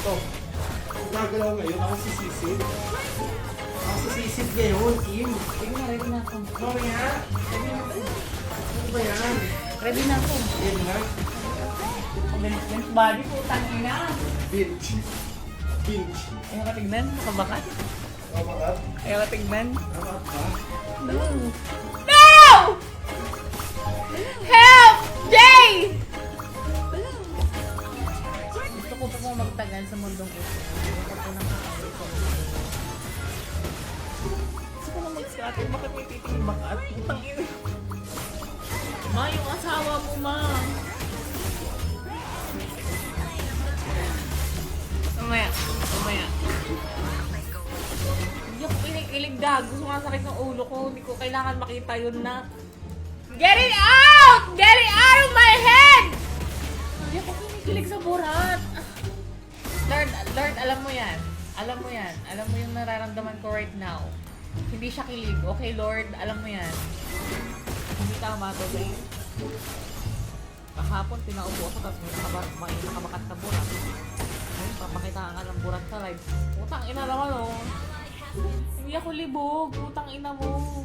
to. Kung gagalaw ngayon, ako sisisid. Ako sisisid ngayon, Kim. Sige na, ready na ako. Mamaya? Ano ba yan? Ready na ako. Yan nga. Bench body po, tangina. Binge. Binge. Ayaw ka tignan, makabakat. Kamakat? Ayaw ka tignan. Kamakat ba? No! No! Help! Jay! Gusto ko pa pong magtagal sa mundong ito. Gusto ko nang kakasal ko. Gusto ko nang mag-scatter. Bakit may titingin bakat? Putang ina. Ma, yung asawa mo, ma. Mamaya. Mamaya. Hindi ako kinikilig, gago. Sumasakit ng ulo ko. Hindi ko kailangan makita yun na. Get it out! Get it out of my head! Hindi ako kinikilig sa burat. Lord, alam mo yan. Alam mo yan. Alam mo yung nararamdaman ko right now. Hindi siya kilig. Okay, Lord? Alam mo yan. Hindi tama to, babe. Kahapon, pinaupo ako tapos may nakabakat na burat. Ngayon, papakitaan ka ng burat sa live. Putang ina naman, oh. Hindi ako libog. Putang ina mo.